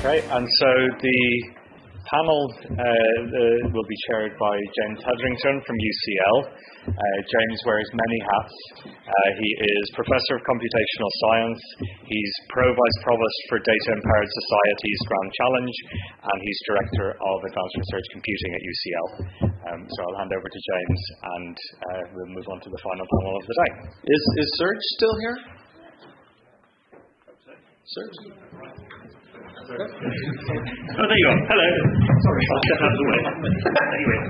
Okay, and so the panel will be chaired by James Hetherington from UCL. James wears many hats. He is Professor of Computational Science, he's Pro-Vice Provost for Data Empowered Society's Grand Challenge, and he's Director of Advanced Research Computing at UCL. So I'll hand over to James, and we'll move on to the final panel of the day. Is Serge still here? Serge? Oh, there you are. Hello. Sorry, I'll step out of the way. Anyway.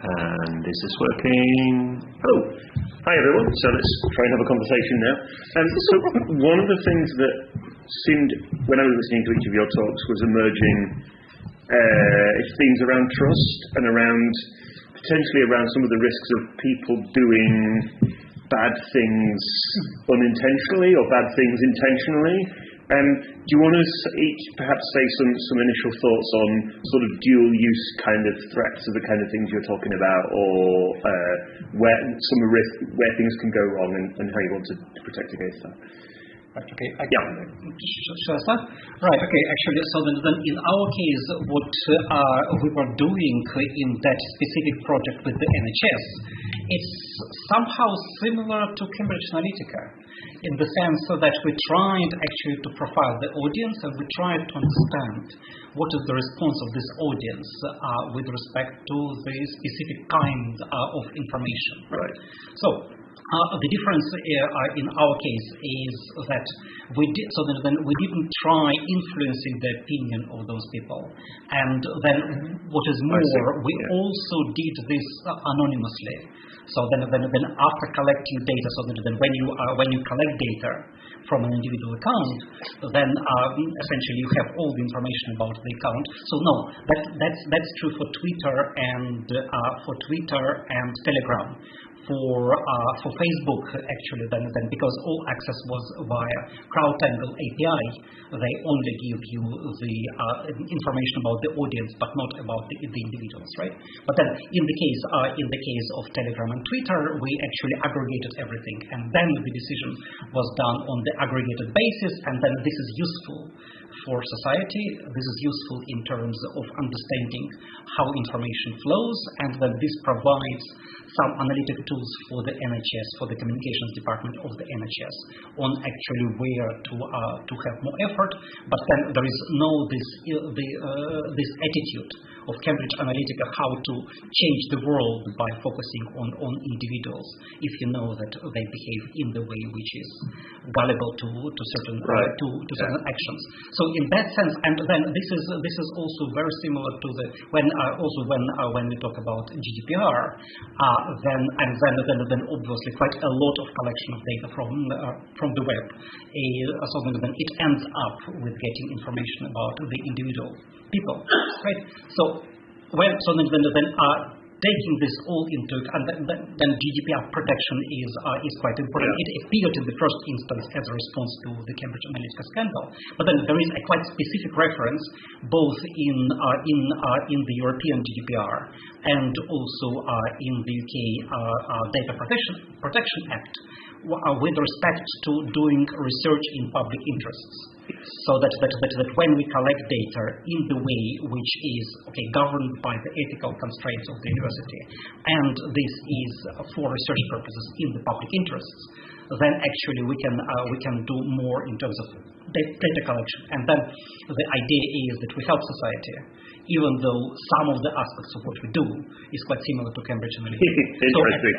And is this working? Oh, hi everyone. So let's try and have a conversation now. So one of the things that seemed, when I was listening to each of your talks, was emerging themes around trust and potentially around some of the risks of people doing bad things unintentionally or bad things intentionally. Do you want to each perhaps say some initial thoughts on sort of dual use kind of threats of the kind of things you're talking about, or where some risk, where things can go wrong, and how you want to protect against that? Right, okay. Shall I start? Right, okay. Actually, so then in our case, what we were doing in that specific project with the NHS, it's somehow similar to Cambridge Analytica, in the sense that we tried actually to profile the audience, and we tried to understand what is the response of this audience with respect to the specific kind of information. Right. So the difference in our case is that we didn't try influencing the opinion of those people, and then what is more, we also did this anonymously. So then after collecting data, so then when you collect data from an individual account, then essentially you have all the information about the account. So no, that's true for Twitter and Telegram. For Facebook, actually, then because all access was via CrowdTangle API, they only give you the information about the audience, but not about the individuals, right? But then in the case of Telegram and Twitter, we actually aggregated everything, and then the decision was done on the aggregated basis, and then this is useful for society. This is useful in terms of understanding how information flows, and then this provides some analytic tools for the NHS, for the communications department of the NHS, on actually where to have more effort. But then there is this attitude of Cambridge Analytica how to change the world by focusing on individuals, if you know that they behave in the way which is gullible to certain certain actions. So in that sense, and then this is also very similar to the when we talk about GDPR, then obviously quite a lot of collection of data from the web. So then it ends up with getting information about the individual people, right? So taking this all into account, then GDPR protection is quite important. It appeared in the first instance as a response to the Cambridge Analytica scandal, but then there is a quite specific reference both in the European GDPR and also in the UK Data Protection Act with respect to doing research in public interests. So that when we collect data in the way which is governed by the ethical constraints of the university, and this is for research purposes in the public interests, then actually we can do more in terms of data collection. And then the idea is that we help society, even though some of the aspects of what we do is quite similar to Cambridge Analytica. Interesting.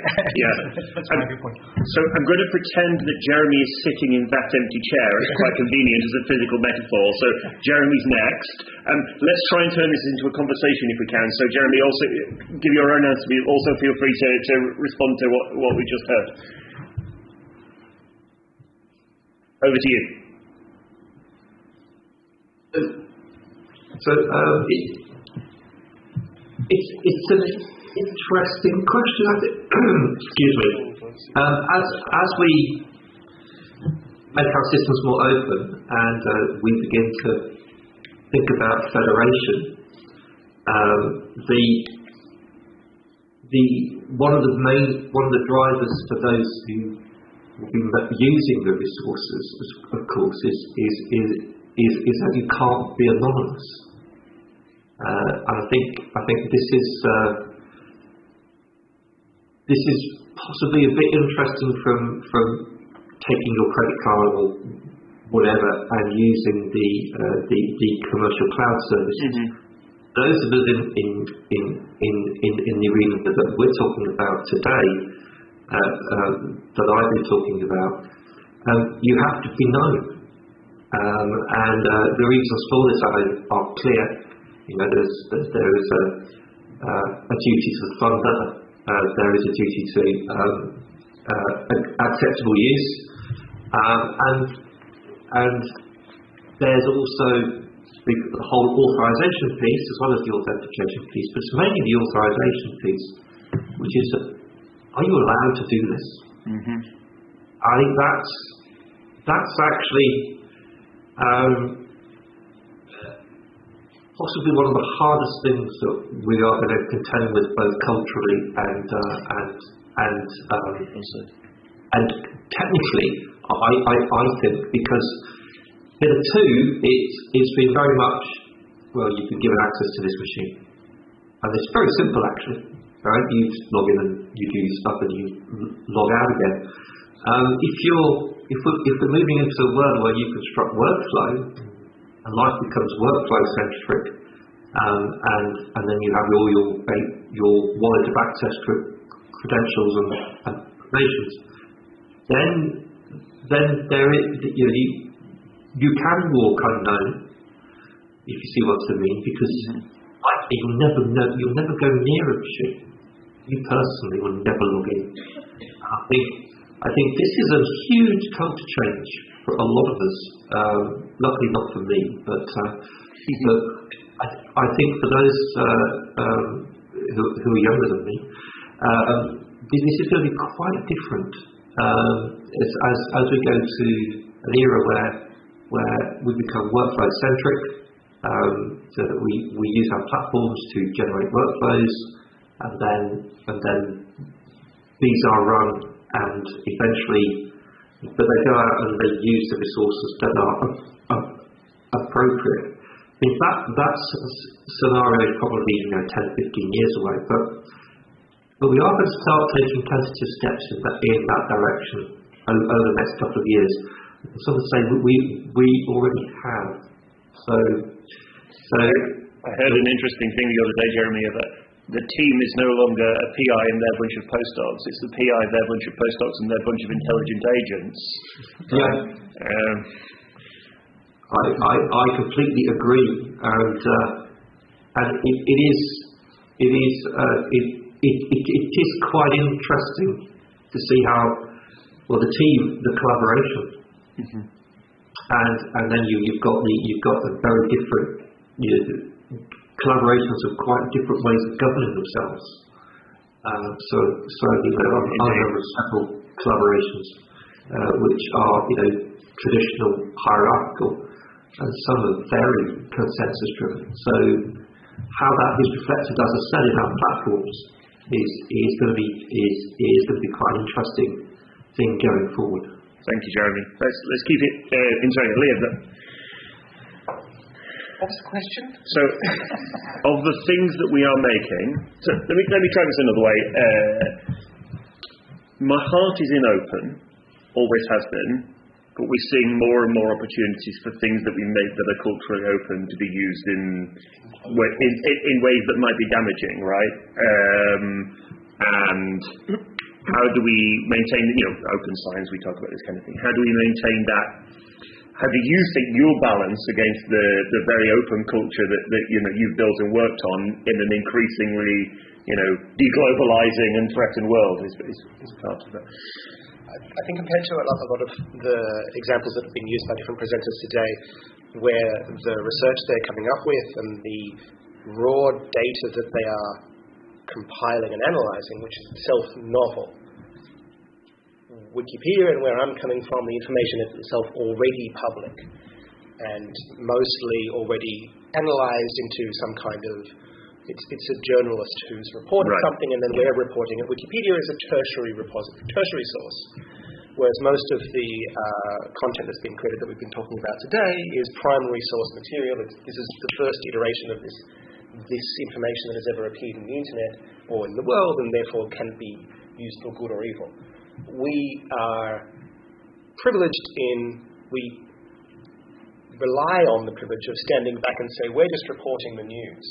That's my viewpoint. So I'm going to pretend that Jeremy is sitting in that empty chair. It's quite convenient as a physical metaphor. So Jeremy's next. Let's try and turn this into a conversation if we can. So Jeremy, also give your own answer. Also feel free to respond to what we just heard. Over to you. So it's an interesting question, I think. Excuse me. As we make our systems more open and we begin to think about federation, one of the drivers for those who will be using the resources, of course, is that you can't be anonymous. And I think this is possibly a bit interesting from taking your credit card or whatever and using the commercial cloud services. Those of us in the arena that we're talking about today, that I've been talking about, you have to be known, and the reasons for this are clear. There is a duty to the funder. There is a duty to acceptable use, and there's also the whole authorization piece as well as the authentication piece, but it's mainly the authorization piece, which is that, are you allowed to do this? I think that's actually possibly one of the hardest things that we are going to contend with, both culturally and technically. I think, because hitherto it's been very much, well, you've been given access to this machine, and it's very simple actually. Right? You just log in and you do stuff and you log out again. If we're moving into a world where you construct workflow and life becomes workflow centric, and then you have all your wallet of access credentials and information, then there is, you can walk unknown, if you see what I mean, because you'll never go near a machine. You personally will never log in. I think this is a huge culture change for a lot of us. Luckily not for me, but I think for those who are younger than me, this is going to be quite different as we go to an era where we become workflow centric, so that we use our platforms to generate workflows, and then these are run, and eventually, but they go out and they use the resources that are appropriate. I think that scenario is probably 10, 15 years away, but we are going to start taking tentative steps in that direction over the next couple of years. Sort of say we already have. So I heard an interesting thing the other day, Jeremy, about the team is no longer a PI and their bunch of postdocs. It's the PI, their bunch of postdocs, and their bunch of intelligent agents. Yeah. I completely agree, and it is quite interesting to see how the team, the collaboration, and then you've got the very different collaborations of quite different ways of governing themselves. So I know several collaborations which are traditional, hierarchical, and some are very consensus driven. So how that is reflected, as I said, in our platforms is going to be quite an interesting thing going forward. Thank you, Jeremy. Let's keep it interesting. Leah, what's the question? So, of the things that we are making, so let me try this another way. My heart is in open, always has been, but we're seeing more and more opportunities for things that we make that are culturally open to be used in ways that might be damaging, right? And how do we maintain, open science, we talk about this kind of thing. How do we maintain that? How do you think you'll balance against the very open culture that you've built and worked on in an increasingly, deglobalizing and threatened world is part of that? I think compared to a lot of the examples that have been used by different presenters today, where the research they're coming up with and the raw data that they are compiling and analyzing, which is itself novel. Wikipedia and where I'm coming from, the information is itself already public and mostly already analyzed into some kind of It's a journalist who's reported Right. something and then we're reporting it. Wikipedia is a tertiary source, whereas most of the content that's been created that we've been talking about today is primary source material. This is the first iteration of this information that has ever appeared in the internet or in the world, and therefore can be used for good or evil. We are privileged we rely on the privilege of standing back and say, we're just reporting the news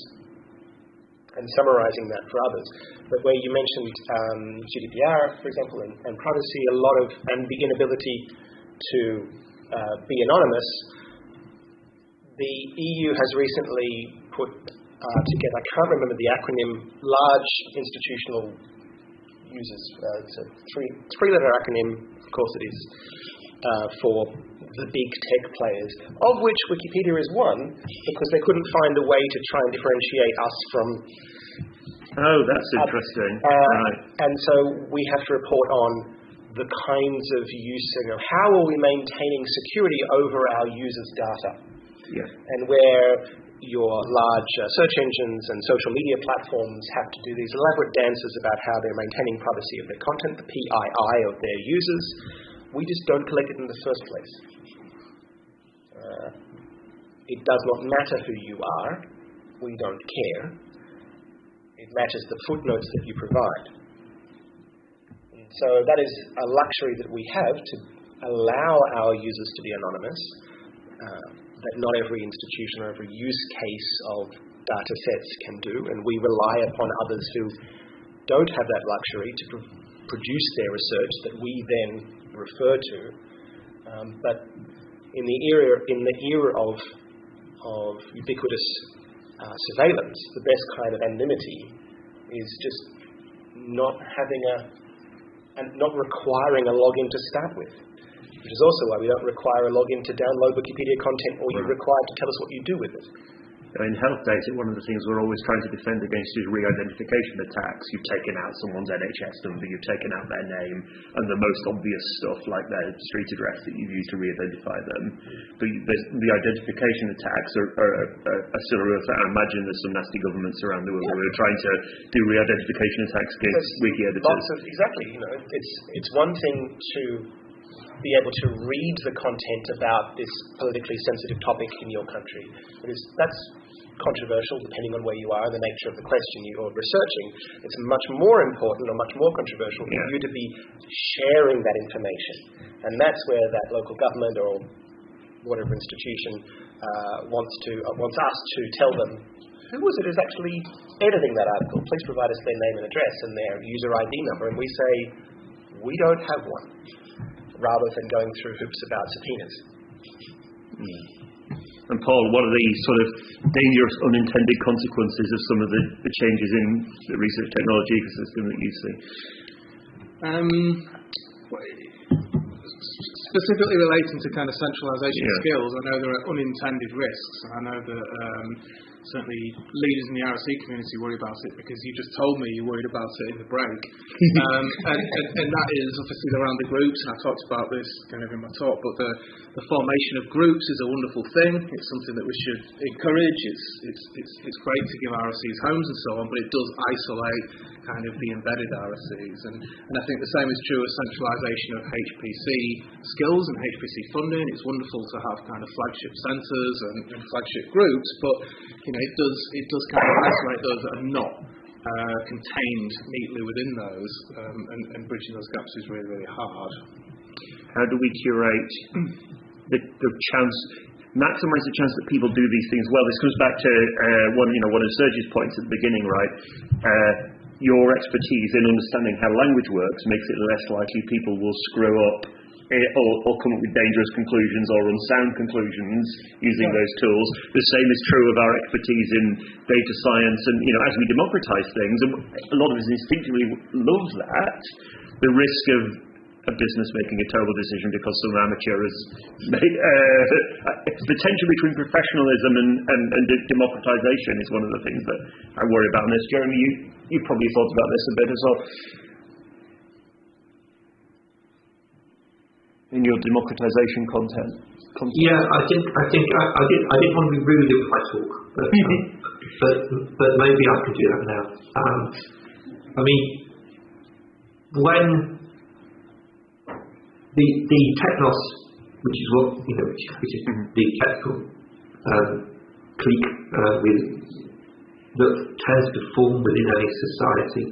and summarising that for others. But where you mentioned GDPR, for example, and privacy, and the inability to be anonymous, the EU has recently put together, I can't remember the acronym, large institutional users. It's a three-letter acronym, of course it is, for the big tech players, of which Wikipedia is one, because they couldn't find a way to try and differentiate us from... Oh, that's interesting. Right. And so we have to report on the kinds of use, how are we maintaining security over our users' data? Yeah. And where your large search engines and social media platforms have to do these elaborate dances about how they're maintaining privacy of their content, the PII of their users, we just don't collect it in the first place. It does not matter who you are. We don't care. It matters the footnotes that you provide. And so that is a luxury that we have, to allow our users to be anonymous, that not every institution or every use case of data sets can do, and we rely upon others who don't have that luxury to produce their research that we then refer to. But in the era of ubiquitous surveillance, the best kind of anonymity is just not requiring a login to start with, which is also why we don't require a login to download Wikipedia content, or you're required to tell us what you do with it. In health data, one of the things we're always trying to defend against is re-identification attacks. You've taken out someone's NHS number, you've taken out their name, and the most obvious stuff like their street address that you've used to re-identify them. But the identification attacks are still real. I imagine there's some nasty governments around the world who are trying to do re-identification attacks against wiki editors. Exactly. It's one thing to be able to read the content about this politically sensitive topic in your country. That's controversial depending on where you are and the nature of the question you're researching. It's much more important or much more controversial for you to be sharing that information. And that's where that local government or whatever institution wants us to tell them, who was it who's actually editing that article? Please provide us their name and address and their user ID number. And we say, we don't have one, rather than going through hoops about subpoenas. And Paul, what are the sort of dangerous unintended consequences of some of the changes in the research technology ecosystem that you see? Specifically relating to kind of centralisation of skills, I know there are unintended risks. I know that certainly leaders in the RSC community worry about it, because you just told me you worried about it in the break. And that is obviously around the groups, and I talked about this kind of in my talk, but the formation of groups is a wonderful thing. It's something that we should encourage. It's great to give RSCs homes and so on, but it does isolate kind of the embedded RSCs. And I think the same is true of centralisation of HPC skills and HPC funding. It's wonderful to have kind of flagship centres and flagship groups, but it does kind of isolate those that are not contained neatly within those, and bridging those gaps is really, really hard. How do we curate the chance, maximise the chance that people do these things well? This comes back to one of Serge's points at the beginning, right? Your expertise in understanding how language works makes it less likely people will screw up or come up with dangerous conclusions or unsound conclusions using those tools. The same is true of our expertise in data science, and as we democratise things, and a lot of us instinctively love that, the risk of a business making a terrible decision because some amateur has made the tension between professionalism and democratisation is one of the things that I worry about. And Jeremy, you probably thought about this a bit as well. In your democratisation content. Yeah, I didn't want to be rude if I talk, but but maybe I can do that now. I mean, when the technos, which is what which is the technical clique that tends to form within any society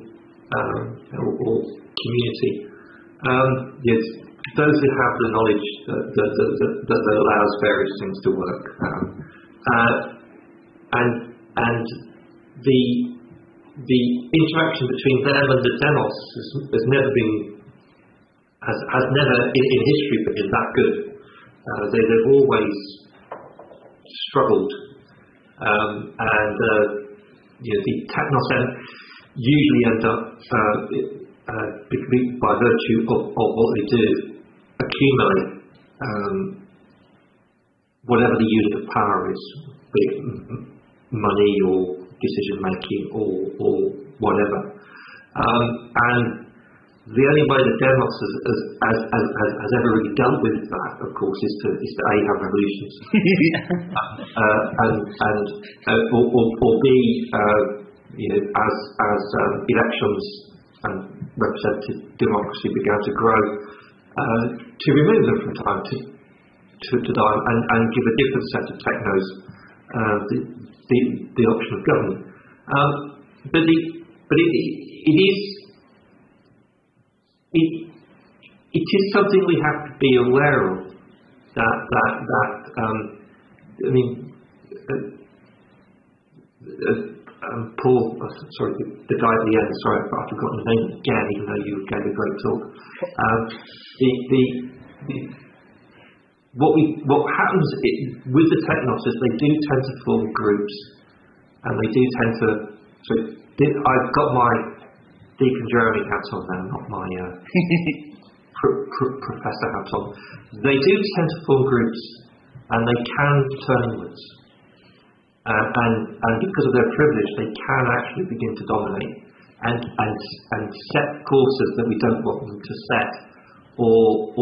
or community. Yes, those who have the knowledge that allows various things to work, and the interaction between them and the demos has never in history been that good. They've always struggled, and the technos usually end up by virtue of what they do accumulate whatever the unit of power is, be it money or decision making or whatever, and the only way the demos has ever really dealt with that, of course, is to A, have revolutions, or B, as elections and representative democracy began to grow, to remove them from time to time and give a different set of technos the option of government. But it is something we have to be aware of. Paul, sorry, the guy at the end. Sorry, I've forgotten his name again, even though you gave a great talk. What happens with the technos is they do tend to form groups, and they do tend to. So I've got my Deacon Jeremy hat on now, not my professor hat on. They do tend to form groups, and they can turn inwards. And because of their privilege, they can actually begin to dominate and set courses that we don't want them to set, or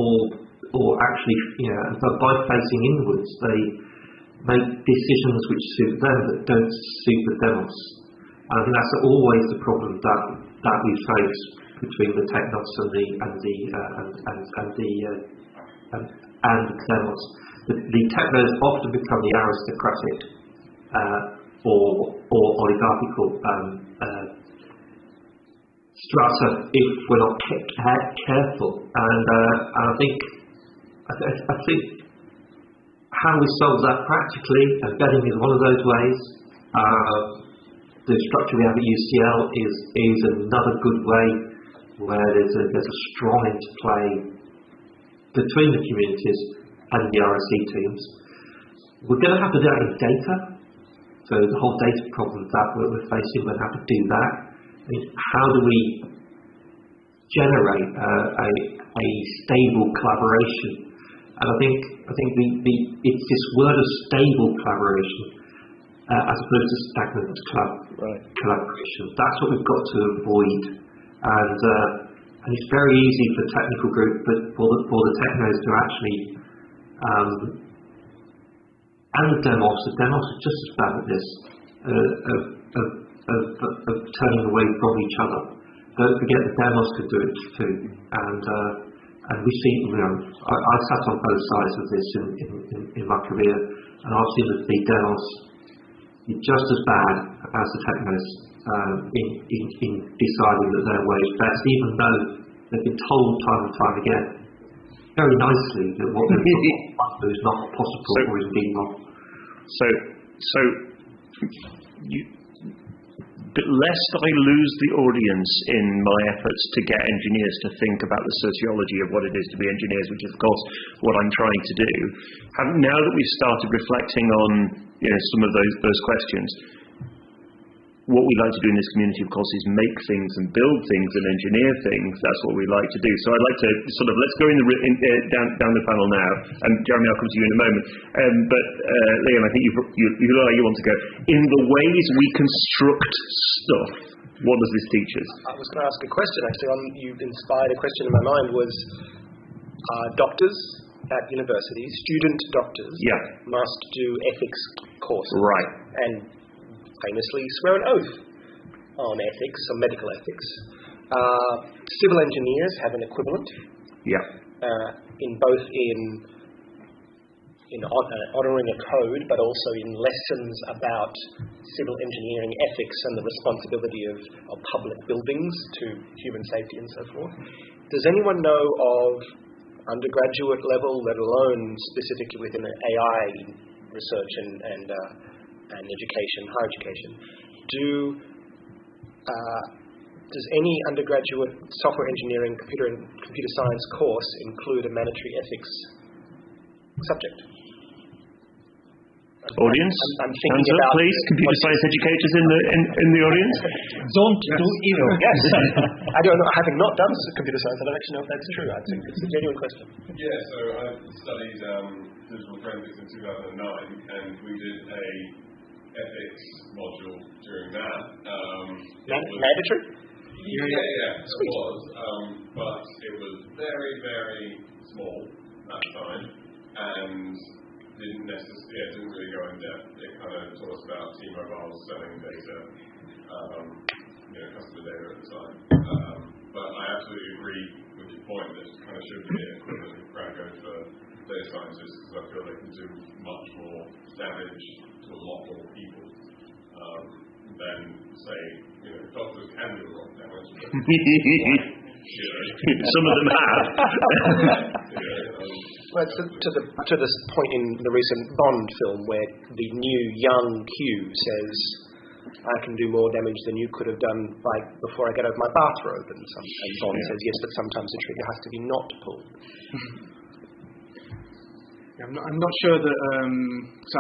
actually, by facing inwards, they make decisions which suit them that don't suit the demos. I think that's always the problem that we face between the technos and the demos. The technos often become the aristocratic or oligarchical strata if we're not careful. And I think how we solve that practically, and betting is one of those ways. The structure we have at UCL is another good way, where there's a strong interplay between the communities and the RSC teams. We're going to have to do that in data. So the whole data problem that we're facing, we're going to have to do that. I mean, how do we generate a stable collaboration? And I think it's this word of stable collaboration as opposed to stagnant collaboration. That's what we've got to avoid. And it's very easy for the technical group, but for the technos to actually and the demos are just as bad at this, of turning away from each other. Don't forget the demos could do it too, and we see, I sat on both sides of this in my career, and I've seen that the demos are just as bad as the technos in deciding that their way is best, even though they've been told time and time again very nicely that what they're doing is not possible or is being not. Lest I lose the audience in my efforts to get engineers to think about the sociology of what it is to be engineers, which is of course what I'm trying to do. Now that we've started reflecting on some of those questions, what we like to do in this community, of course, is make things and build things and engineer things. That's what we like to do. So I'd like to let's go down the panel now. And Jeremy, I'll come to you in a moment. But Liam, I think you want to go. In the ways we construct stuff, what does this teach us? I was going to ask a question, actually. You inspired a question in my mind was doctors at universities, student doctors, must do ethics courses. Right. And famously swear an oath on ethics, on medical ethics. Civil engineers have an equivalent. Yeah. In honouring a code, but also in lessons about civil engineering ethics and the responsibility of public buildings to human safety and so forth. Does anyone know of undergraduate level, let alone specifically within AI research and education, higher education, does any undergraduate software engineering, computer science course include a mandatory ethics subject? Audience, I'm thinking hands up, about please. Computer science educators in the audience. Don't do evil. Yes. I don't know. Having not done computer science, I don't actually know if that's true. I think it's a genuine question. Yeah, so I studied digital forensics in 2009, and we did a ethics module during that. Mandatory? Yeah, it was. But it was very, very small at the time, and didn't really go in depth. It kind of taught us about T-Mobile selling data, customer data at the time. But I absolutely agree with your point that it kind of should be an equivalent of crack code for data scientists, because I feel they can do much more damage to a lot more people than, say, doctors can do a lot of damage. Some of them have. Well, to this point in the recent Bond film where the new young Q says, I can do more damage than you could have done before I get out of my bathrobe, and Bond says, yes, but sometimes the trigger has to be not pulled. I'm not sure that. So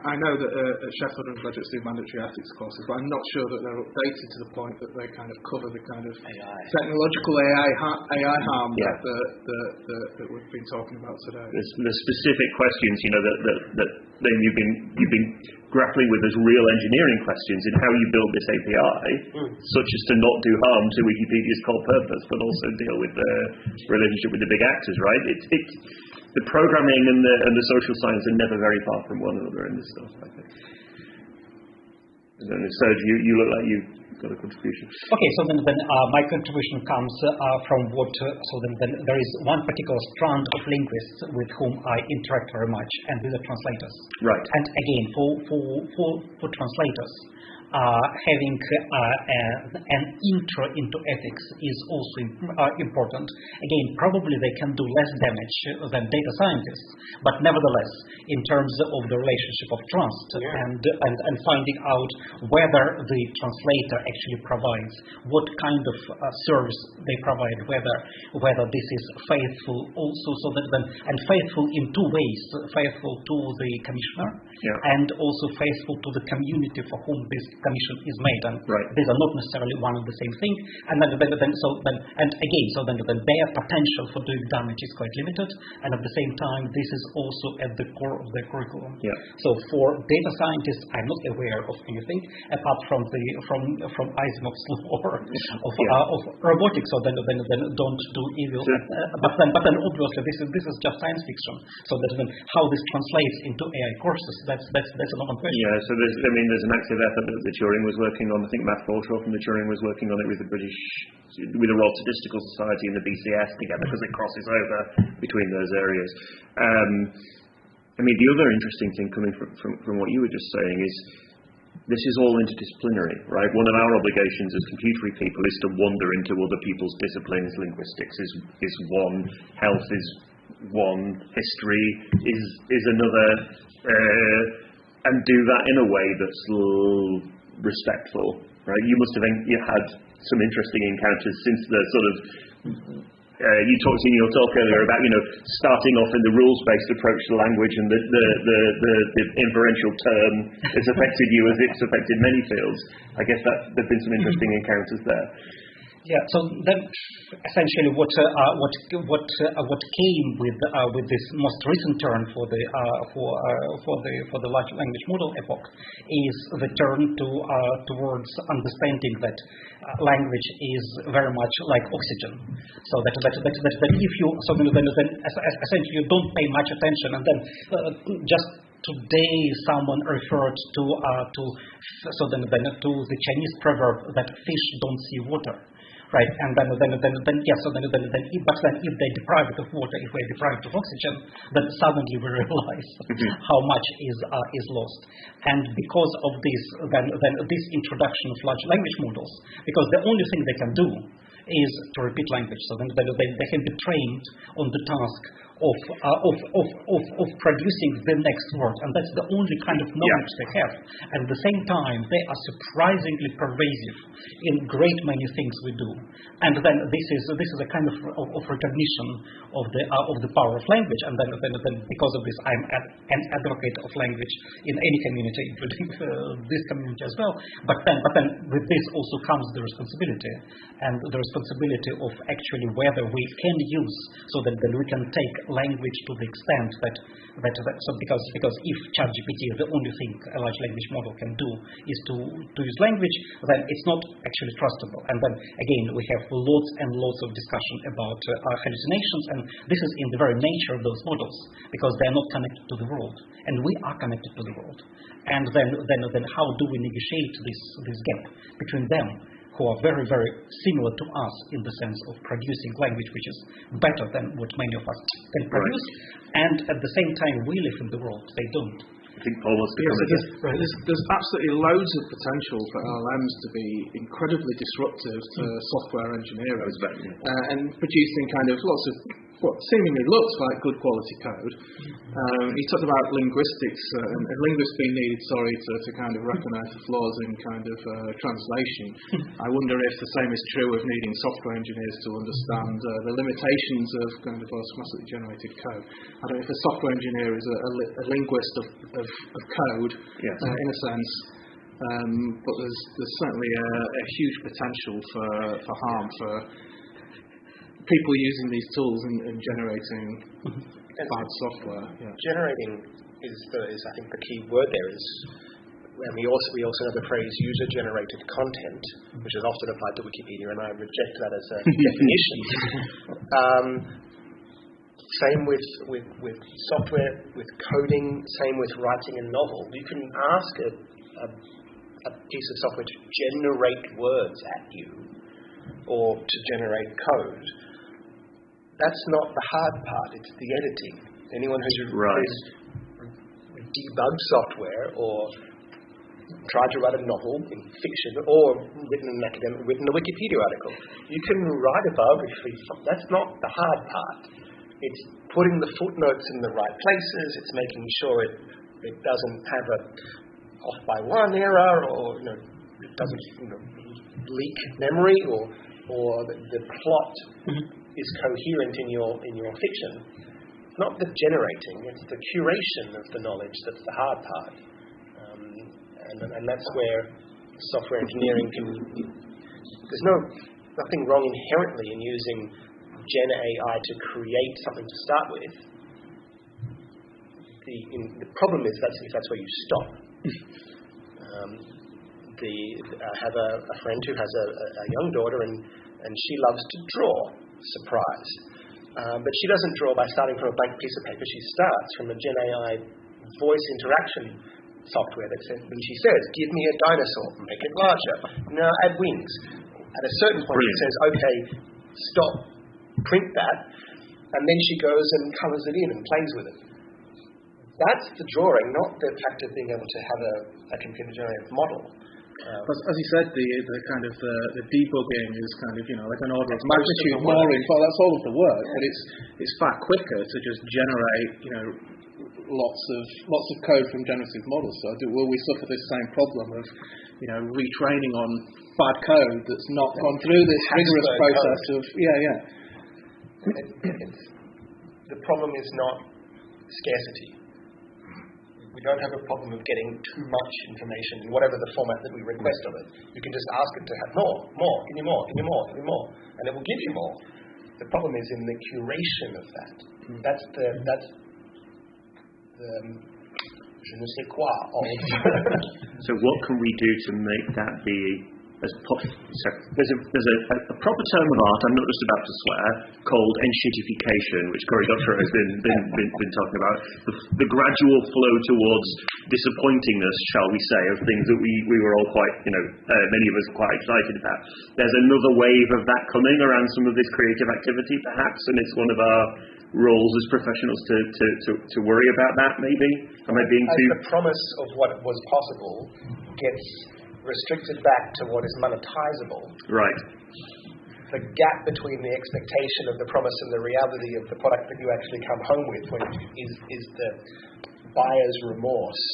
I know that at Sheffield and graduates do mandatory ethics courses, but I'm not sure that they're updated to the point that they kind of cover the kind of technological AI harm that we've been talking about today. The specific questions, that you've been grappling with as real engineering questions in how you build this API, such as to not do harm to Wikipedia's core purpose, but also deal with the relationship with the big actors, right? The programming and the social science are never very far from one another in this stuff, I think. And then, Serge, you look like you've got a contribution. Okay, so then my contribution comes from what, then there is one particular strand of linguists with whom I interact very much, and these are translators. Right. And again, for translators, having an intro into ethics is also important. Again, probably they can do less damage than data scientists, but nevertheless, in terms of the relationship of trust and finding out whether the translator actually provides, what kind of service they provide, whether this is faithful also, and faithful in two ways: faithful to the commissioner and also faithful to the community for whom this commission is made, and these are not necessarily one and the same thing. And then their potential for doing damage is quite limited, and at the same time, this is also at the core of their curriculum. Yeah. So for data scientists, I'm not aware of anything apart from Asimov's law of robotics. So then don't do evil. But then obviously this is just science fiction. So then how this translates into AI courses, that's another question. Yeah. So there's an active effort that the Turing was working on. I think Matt Forshaw from the Turing was working on it with the Royal Statistical Society and the BCS together, because it crosses over between those areas. The other interesting thing coming from what you were just saying is this is all interdisciplinary, right? One of our obligations as computery people is to wander into other people's disciplines. Linguistics is one, health is one, history is another, and do that in a way that's respectful, right? You must have had some interesting encounters since the sort of you talked in your talk earlier about starting off in the rules-based approach to language, and the inferential term has affected you as it's affected many fields. I guess that there've been some interesting encounters there. Yeah. So then, essentially, what came with this most recent turn for the large language model epoch is the turn towards understanding that language is very much like oxygen. So that if you then essentially you don't pay much attention, and then just today someone referred to the Chinese proverb that fish don't see water. Right, and then if they deprive it of water, if we're deprived of oxygen, then suddenly we realize how much is lost. And because of this, then this introduction of large language models, because the only thing they can do is to repeat language. So then they can be trained on the task of producing the next word, and that's the only kind of knowledge they have. And at the same time, they are surprisingly pervasive in great many things we do. And then this is a kind of recognition of the power of language. And then because of this, I'm an advocate of language in any community, including this community as well. But then with this also comes the responsibility, and the responsibility of actually whether we can use, so that we can take language to the extent that because if ChatGPT, the only thing a large language model can do is to use language, then it's not actually trustable. And then again, we have lots and lots of discussion about hallucinations, and this is in the very nature of those models, because they are not connected to the world, and we are connected to the world. And then how do we negotiate this gap between them, who are very, very similar to us in the sense of producing language which is better than what many of us can produce, and at the same time we live in the world, they don't. I think Paul wants to comment. There's absolutely loads of potential for LLMs to be incredibly disruptive to software engineering and producing kind of lots of what seemingly looks like good quality code. He talked about linguistics and linguists being needed, to kind of recognise the flaws in kind of translation. I wonder if the same is true of needing software engineers to understand the limitations of kind of automatically generated code. I don't know if a software engineer is a linguist of code, in a sense. But there's certainly a huge potential for harm for people using these tools and generating bad software. Generating is I think the key word there is, and we also have the phrase user-generated content, which is often applied to Wikipedia, and I reject that as a definition. Same with software, with coding, same with writing a novel. You can ask a piece of software to generate words at you or to generate code. That's not the hard part, it's the editing. Anyone who's debugged software or tried to write a novel in fiction or written a Wikipedia article, you can write a biography. That's not the hard part. It's putting the footnotes in the right places, it's making sure it doesn't have a off by one error, or it doesn't leak memory, or the plot is coherent in your fiction. It's not the generating, it's the curation of the knowledge that's the hard part. And that's where software engineering there's nothing wrong inherently in using Gen AI to create something to start with. The problem is that's where you stop. I have a friend who has a young daughter, and she loves to draw. Surprise. But she doesn't draw by starting from a blank piece of paper. She starts from a Gen AI voice interaction software that says, when she says, give me a dinosaur, make it larger, now add wings. At a certain point she says, okay, stop, print that, and then she goes and colours it in and plays with it. That's the drawing, not the fact of being able to have a computer-generated model. As you said, the kind of the debugging is kind of like an order of magnitude more involved. That's all of the work, but it's far quicker to just generate lots of code from generative models. So will we suffer this same problem of retraining on bad code that's not gone through this rigorous process of The problem is not scarcity. We don't have a problem of getting too much information in whatever the format that we request of it. You can just ask it to have more, give me more, and it will give you more. The problem is in the curation of that. That's the je ne sais quoi. So what can we do to make that be there's a proper term of art, I'm not just about to swear, called enshittification, which Cory Doctorow has been talking about. The gradual flow towards disappointingness, shall we say, of things that we were all quite, many of us quite excited about. There's another wave of that coming around some of this creative activity, perhaps, and it's one of our roles as professionals to worry about that, maybe? Am I being too... The promise of what was possible gets restricted back to what is monetizable. Right. The gap between the expectation of the promise and the reality of the product that you actually come home with is the buyer's remorse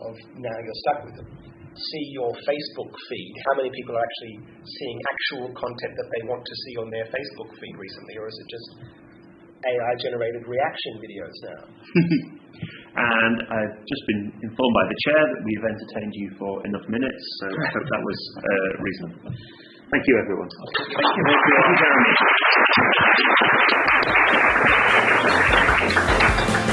of now you're stuck with it. See your Facebook feed. How many people are actually seeing actual content that they want to see on their Facebook feed recently, or is it just AI-generated reaction videos now? And I've just been informed by the chair that we've entertained you for enough minutes, so I hope that was reasonable. Thank you, everyone. Thank you, Jeremy.